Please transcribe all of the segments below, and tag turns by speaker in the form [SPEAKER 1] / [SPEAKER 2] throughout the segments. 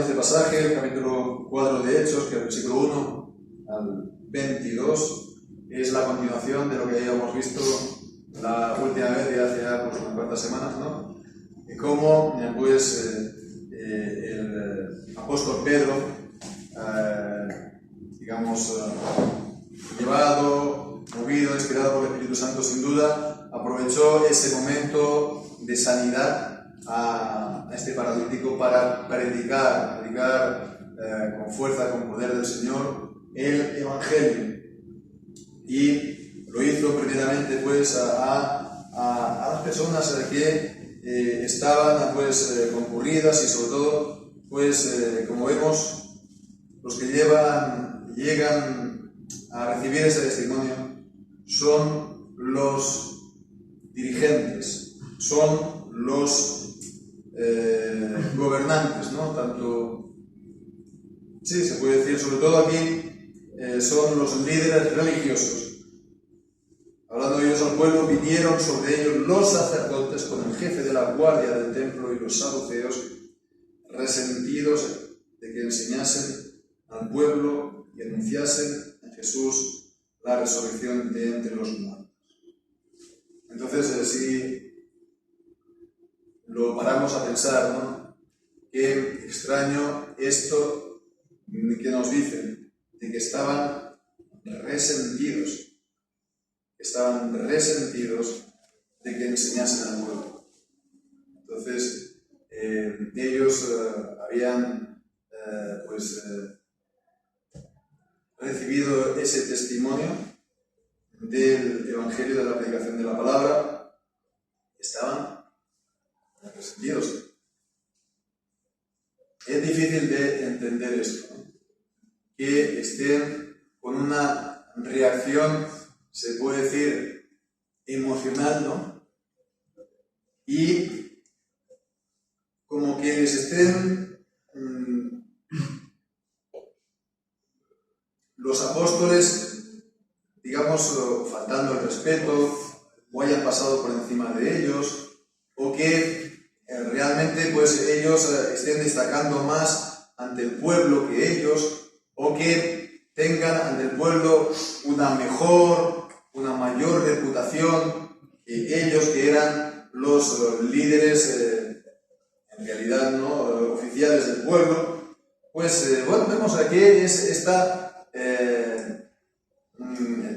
[SPEAKER 1] este pasaje, el capítulo 4 de Hechos, que el versículo 1 al 22 es la continuación de lo que habíamos visto la última vez de hace ya unas cuantas semanas, ¿no? Y cómo el apóstol Pedro, llevado, movido, inspirado por el Espíritu Santo, sin duda, aprovechó ese momento de sanidad a este paralítico para predicar con fuerza, con poder del Señor, el Evangelio. Y lo hizo primeramente a las personas que estaban concurridas, y sobre todo, como vemos, los que llegan a recibir ese testimonio son los dirigentes, son los gobernantes, ¿no? Se puede decir, sobre todo aquí, son los líderes religiosos. Hablando ellos al pueblo, vinieron sobre ellos los sacerdotes con el jefe de la guardia del templo y los saduceos, resentidos de que enseñasen al pueblo y anunciasen en Jesús la resurrección de entre los muertos. Entonces, si lo paramos a pensar, ¿no? Qué extraño esto que nos dicen, de que estaban resentidos de que enseñasen al pueblo. Entonces, ellos habían recibido ese testimonio del Evangelio, de la predicación de la palabra, estaban resentidos. Es difícil de entender esto, ¿no? Que estén con una reacción, se puede decir, emocional, ¿no? Y como que les estén los apóstoles, faltando el respeto, o hayan pasado por encima de ellos, o que realmente ellos estén destacando más ante el pueblo que ellos, o que tengan ante el pueblo una mayor reputación que ellos, que eran los líderes, en realidad, ¿no?, oficiales del pueblo. Vemos aquí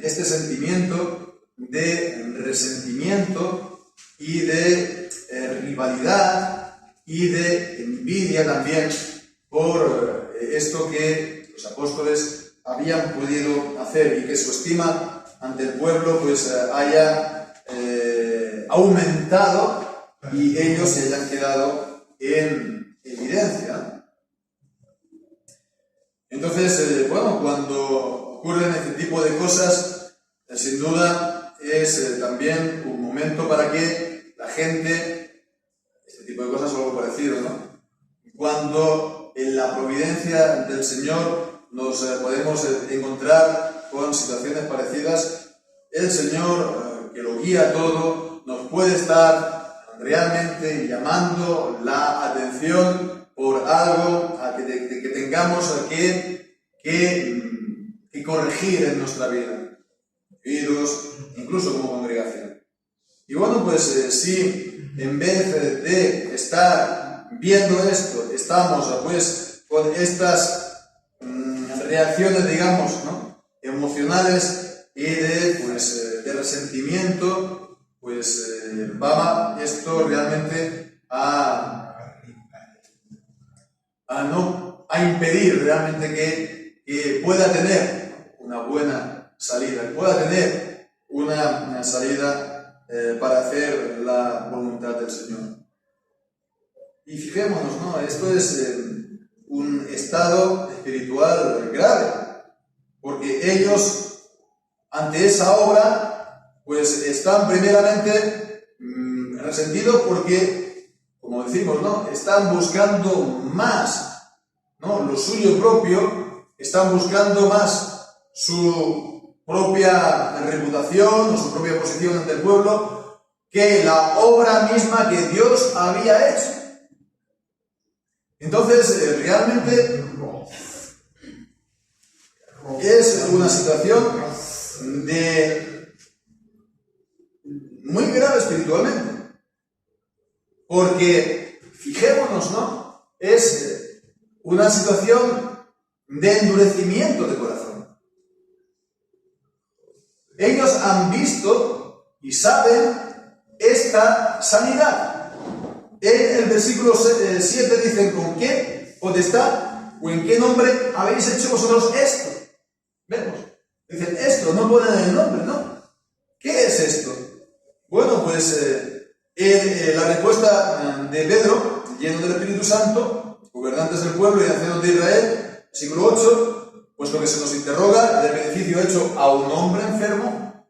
[SPEAKER 1] este sentimiento de resentimiento y de rivalidad y de envidia también por esto que los apóstoles habían podido hacer, y que su estima ante el pueblo haya aumentado y ellos se hayan quedado en evidencia. Entonces, cuando ocurren este tipo de cosas, sin duda es también un momento para que la gente, este tipo de cosas o algo parecido, ¿no? Cuando en la providencia del Señor nos podemos encontrar con situaciones parecidas, el Señor, que lo guía todo, nos puede estar realmente llamando la atención por algo que tengamos que corregir en nuestra vida, incluso como congregación. Y si en vez de estar viendo esto, estamos con estas reacciones, ¿no?, emocionales y de resentimiento, va esto realmente a impedir realmente que pueda tener una buena salida, que pueda tener una salida para hacer la voluntad del Señor. Y fijémonos, ¿no? Esto es un estado espiritual grave, porque ellos, ante esa obra, están primeramente resentidos porque, como decimos, ¿no?, están buscando más, ¿no?, lo suyo propio, están buscando más su propia reputación o su propia posición ante el pueblo que la obra misma que Dios había hecho. Entonces, realmente es una situación muy grave espiritualmente. Porque, fijémonos, ¿no? Es una situación de endurecimiento de corazón. Ellos han visto y saben esta sanidad. En el versículo 7 dicen: ¿con qué potestad o en qué nombre habéis hecho vosotros esto? Vemos. Dicen esto, no ponen el nombre, ¿no? ¿Qué es esto? Bueno, pues la respuesta de Pedro, lleno del Espíritu Santo, gobernantes del pueblo y ancianos de Israel, versículo 8, puesto que se nos interroga del beneficio hecho a un hombre enfermo.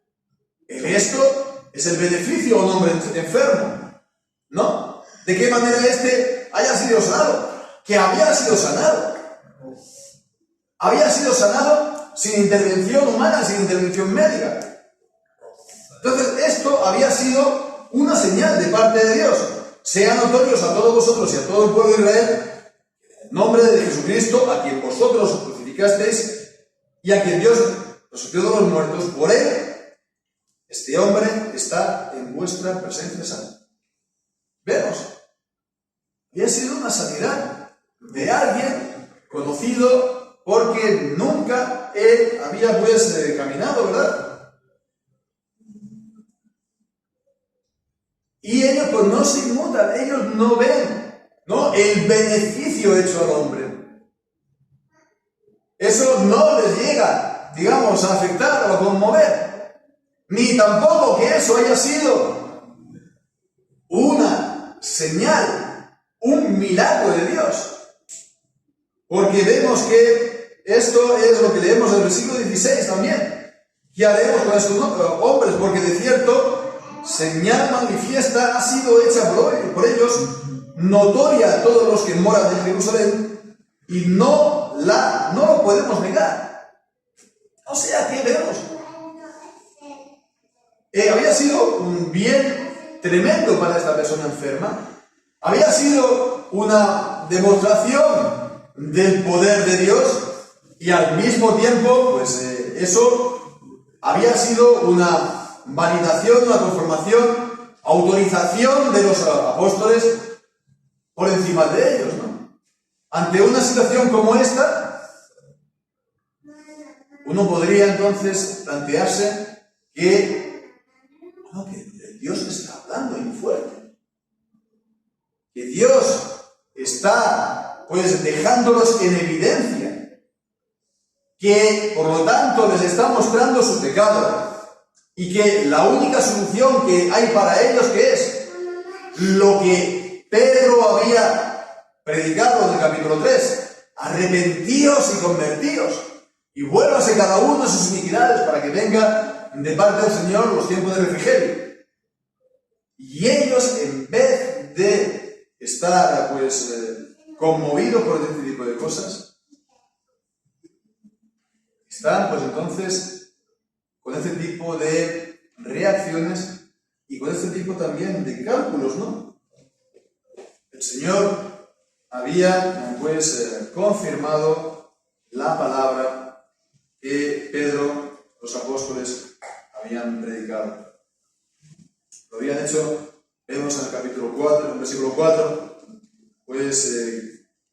[SPEAKER 1] Esto es el beneficio a un hombre enfermo, ¿no? ¿De qué manera haya sido sanado? Que había sido sanado. Había sido sanado sin intervención humana, sin intervención médica. Entonces, esto había sido una señal de parte de Dios. Sean notorios a todos vosotros y a todo el pueblo de Israel, en el nombre de Jesucristo, a quien vosotros crucificasteis y a quien Dios resucitó de los muertos. Por él, este hombre está en vuestra presencia santa. Vemos. Y ha sido una sanidad de alguien conocido porque nunca él había caminado, ¿verdad? Y ellos pues no se inmutan, ellos no ven, ¿no?, el beneficio hecho al hombre. Eso no les llega, digamos, a afectar o a conmover. Ni tampoco que eso haya sido una señal, un milagro de Dios. Porque vemos que esto es lo que leemos en el versículo 16 también. ¿Qué haremos con estos hombres? Porque de cierto, señal manifiesta ha sido hecha por ellos, notoria a todos los que moran en Jerusalén, y no lo podemos negar. O sea, que vemos. Había sido un bien tremendo para esta persona enferma. Había sido una demostración del poder de Dios, y al mismo tiempo, pues eso había sido una validación, una conformación, autorización de los apóstoles por encima de ellos, ¿no? Ante una situación como esta, uno podría entonces plantearse que Dios está hablando muy fuerte, que Dios está pues dejándolos en evidencia, que por lo tanto les está mostrando su pecado, y que la única solución que hay para ellos, que es lo que Pedro había predicado en el capítulo 3, arrepentíos y convertíos, y vuélvase cada uno a sus iniquidades, para que venga de parte del Señor los tiempos de refrigerio. Y ellos, en vez de estar conmovidos por este tipo de cosas, están pues entonces con este tipo de reacciones y con este tipo también de cálculos, ¿no? El Señor había confirmado la palabra que Pedro, los apóstoles, habían predicado. Lo habían hecho, vemos en el capítulo 4, en el versículo 4,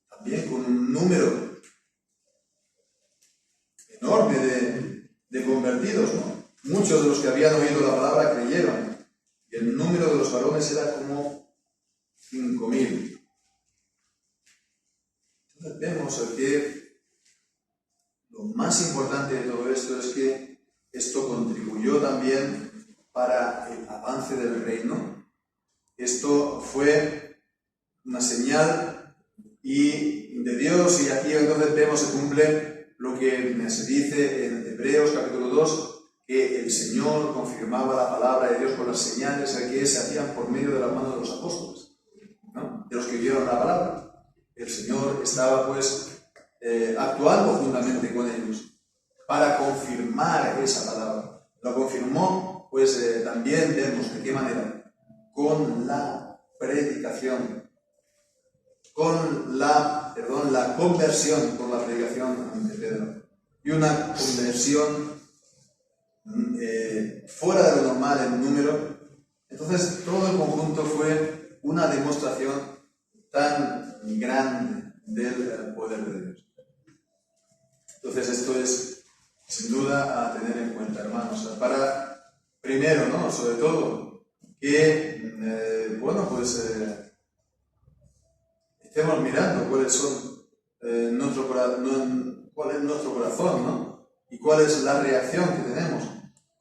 [SPEAKER 1] también con un número enorme de convertidos, ¿no? Muchos de los que habían oído la palabra creyeron, y el número de los varones era como 5.000. Entonces vemos que lo más importante de todo esto es que esto contribuyó también para el avance del reino. Esto fue una señal de Dios, y aquí entonces vemos se cumple lo que se dice en Hebreos capítulo 2, que el Señor confirmaba la palabra de Dios con las señales que se hacían por medio de las manos de los apóstoles, ¿no?, de los que vieron la palabra. El Señor estaba actuando juntamente con ellos para confirmar esa palabra. Lo confirmó, también vemos de qué manera, con la predicación, con la conversión por la predicación de Pedro. Y una conversión fuera de lo normal en número. Entonces todo el conjunto fue una demostración tan grande del poder de Dios. Entonces esto es sin duda a tener en cuenta, hermanos, para primero, ¿no? Sobre todo, que estemos mirando cuáles son cuál es nuestro corazón, ¿no? Y cuál es la reacción que tenemos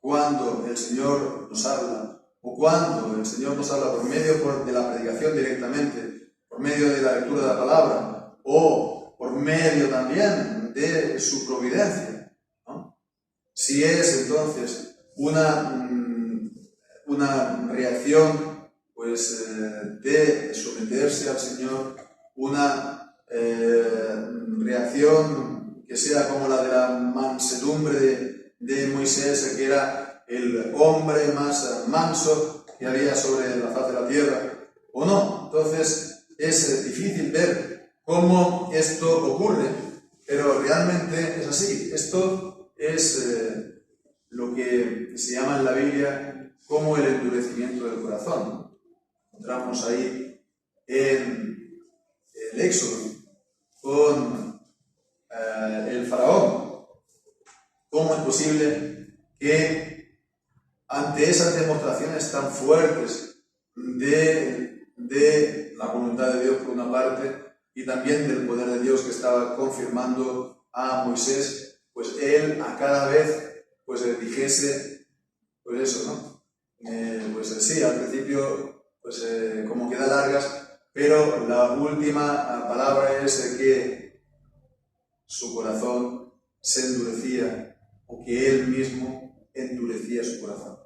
[SPEAKER 1] cuando el Señor nos habla, o cuando el Señor nos habla por medio de la predicación directamente, por medio de la lectura de la palabra, o por medio también de su providencia, ¿no? Si es entonces una reacción de someterse al Señor, una reacción que sea como la de la mansedumbre de Moisés, que era el hombre más manso que había sobre la faz de la tierra, o no. Entonces es difícil ver cómo esto ocurre, pero realmente es así. Esto es lo que se llama en la Biblia como el endurecimiento del corazón. Encontramos ahí en el Éxodo con el faraón. ¿Cómo es posible que ante esas demostraciones tan fuertes de la voluntad de Dios por una parte y también del poder de Dios que estaba confirmando a Moisés, pues él a cada vez dijese eso, ¿no? Sí, al principio como queda largas, pero la última palabra es que su corazón se endurecía, o que él mismo endurecía su corazón.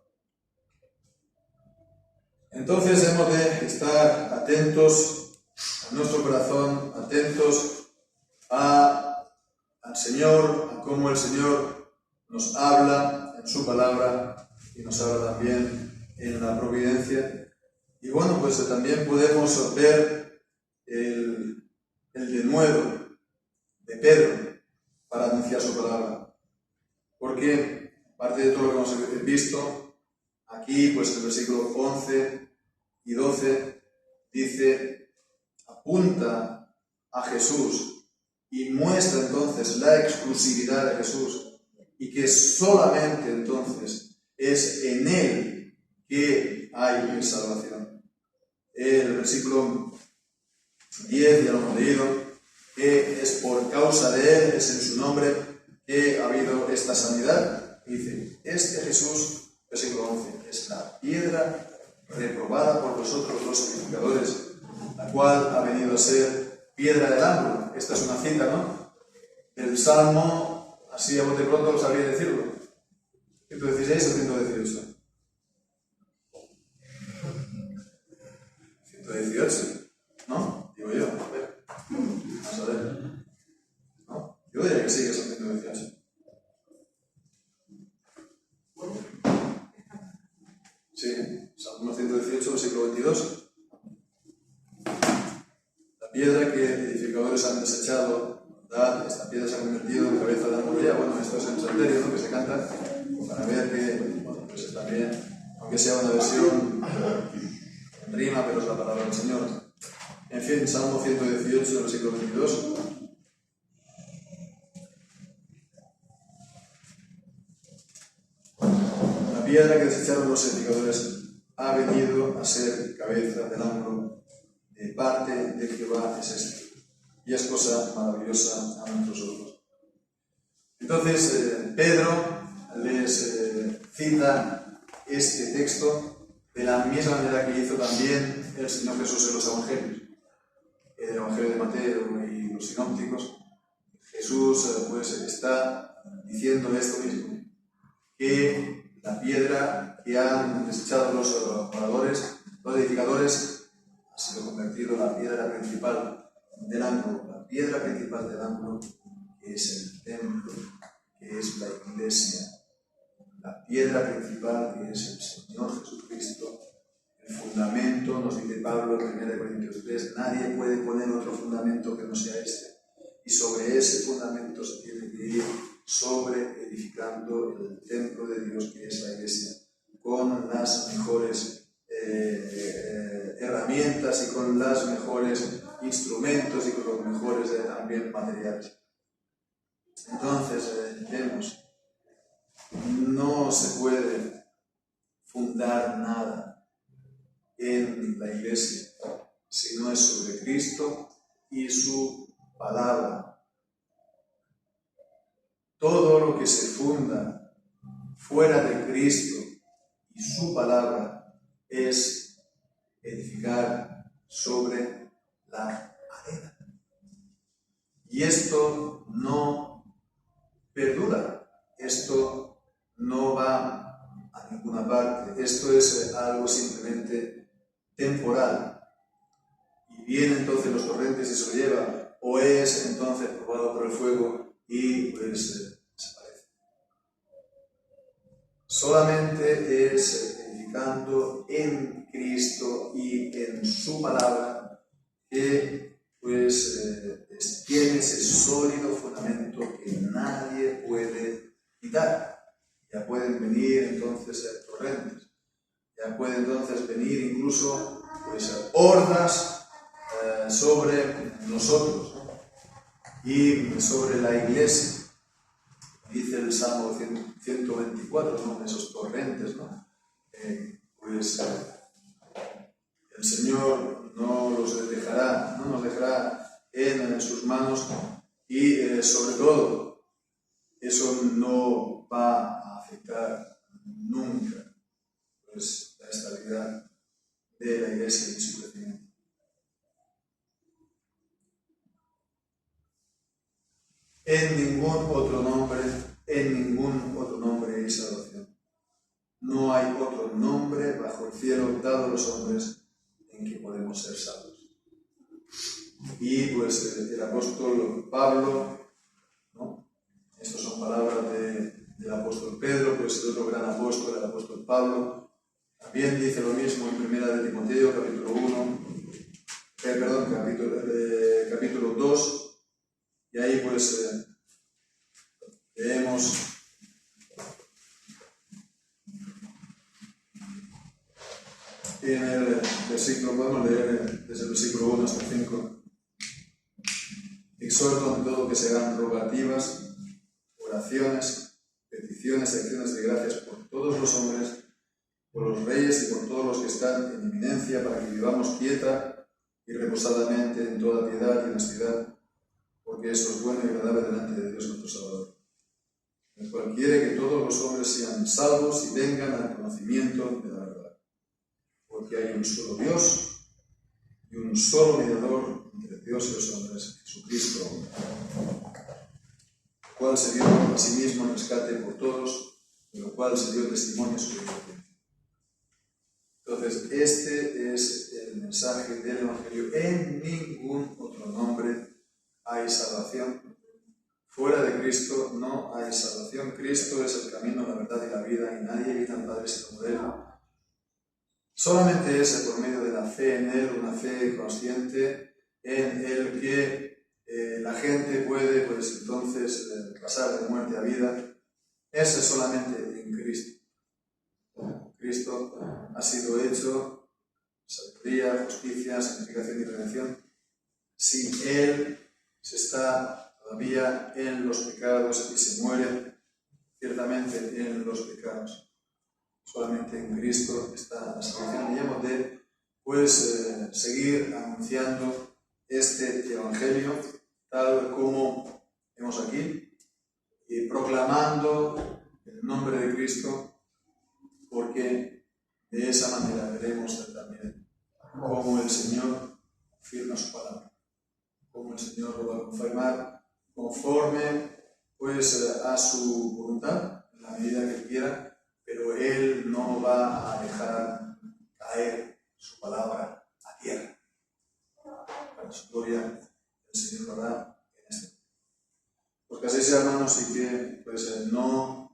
[SPEAKER 1] Entonces hemos de estar atentos a nuestro corazón, atentos al Señor, a cómo el Señor nos habla en su palabra y nos habla también en la providencia. Y también podemos ver el denuedo de Pedro para anunciar su palabra. Porque, aparte de todo lo que hemos visto, aquí, el versículo 11 y 12 dice, apunta a Jesús y muestra entonces la exclusividad de Jesús, y que solamente entonces es en Él que hay salvación. El versículo 10, ya lo hemos leído, que es por causa de Él, es en su nombre que ha habido esta sanidad. Y dice, este Jesús, versículo 11, es la piedra reprobada por vosotros los edificadores, la cual ha venido a ser piedra del ángulo. Esta es una cita, ¿no? El Salmo, así a bote pronto lo sabría decirlo. 116 o 118. 118, ¿no? Digo yo, a ver. Vamos a ver. ¿No? Yo diría que sí, que son 118. Sí, Salmo 118, versículo 22. La piedra que edificadores han desechado, ¿verdad? Esta piedra se ha convertido en cabeza de ángulo ya. Esto es en salterio, ¿no? Que se canta para ver que, está bien, aunque sea una versión en rima, pero es la palabra del Señor. En fin, Salmo 118, versículo 22. La piedra que desecharon los edificadores ha venido a ser cabeza del ángulo. De parte de Jehová es esto, y es cosa maravillosa a nuestros ojos. Entonces, Pedro les cita este texto de la misma manera que hizo también el Señor Jesús en los Evangelios. En el Evangelio de Mateo y los sinópticos, Jesús está diciendo esto mismo, que la piedra que han desechado los oradores, los edificadores, ha sido convertido en la piedra principal del ángulo, que es el templo, que es la iglesia, la piedra principal que es el Señor Jesucristo, el el fundamento, nos dice Pablo en 1 Corintios 3, nadie puede poner otro fundamento que no sea este. Y sobre ese fundamento se tiene que ir sobre edificando el templo de Dios, que es la iglesia, con las mejores herramientas y con los mejores instrumentos y con los mejores también materiales. Entonces, vemos, no se puede fundar nada en la iglesia si no es sobre Cristo y su palabra. Todo lo que se funda fuera de Cristo y su palabra es edificar sobre la arena. Y esto no perdura, esto no va a ninguna parte, esto es algo simplemente temporal. Y vienen entonces los torrentes y se lo lleva, o es entonces probado por el fuego y pues desaparece. Solamente es edificando en Cristo y en su palabra que pues tiene ese sólido fundamento que nadie puede quitar. Ya pueden venir entonces torrentes, ya pueden entonces venir incluso pues hordas sobre nosotros, ¿no? Y sobre la iglesia. Dice el Salmo 124, ¿no? Esos torrentes, ¿no? El Señor no nos dejará en sus manos y sobre todo eso no va a afectar nunca pues, la estabilidad de la iglesia y su crecimiento. En ningún otro nombre hay salvación. No hay otro nombre bajo el cielo dado a los hombres en que podemos ser salvos. Y pues el apóstol Pablo, ¿no? Estas son palabras del apóstol Pedro, pues el otro gran apóstol, el apóstol Pablo, también dice lo mismo en 1 de Timoteo, capítulo 2, y ahí pues leemos en el versículo, podemos leer desde el versículo 1 hasta el 5. Exhorto en todo que se hagan rogativas, oraciones, peticiones, acciones de gracias por todos los hombres, por los reyes y por todos los que están en eminencia, para que vivamos quieta y reposadamente en toda piedad y honestidad, porque esto es bueno y agradable delante de Dios nuestro Salvador, el cual quiere que todos los hombres sean salvos y vengan al conocimiento de la verdad. Porque hay un solo Dios y un solo mediador entre Dios y los hombres, Jesucristo, el cual se dio a sí mismo en rescate por todos, de lo cual se dio testimonio sobre él. Entonces, este es el mensaje del Evangelio. En ningún otro nombre hay salvación. Fuera de Cristo no hay salvación. Cristo es el camino, la verdad y la vida, y nadie viene al Padre sino por Él. Solamente es por medio de la fe en Él, una fe consciente en el que la gente puede, pues entonces, pasar de muerte a vida. Ese es solamente en Cristo. Cristo ha sido hecho sabiduría, justicia, santificación y redención. Sin Él se está todavía en los pecados y se muere ciertamente en los pecados. Solamente en Cristo está la salvación. Y hemos de seguir anunciando este Evangelio tal como vemos aquí y proclamando el nombre de Cristo, porque de esa manera veremos también cómo el Señor firma su palabra, cómo el Señor lo va a confirmar conforme a su voluntad, en la medida que Él quiera, pero Él no va a dejar caer su palabra a tierra. Para su gloria, el Señor lo hará en este momento. Pues que así sea, hermanos, y que no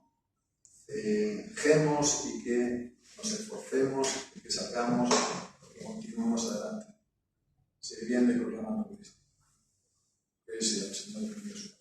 [SPEAKER 1] cejemos y que nos esforcemos, que salgamos, que continuemos adelante, sirviendo y proclamando a Cristo. Que sea el Señor Dios.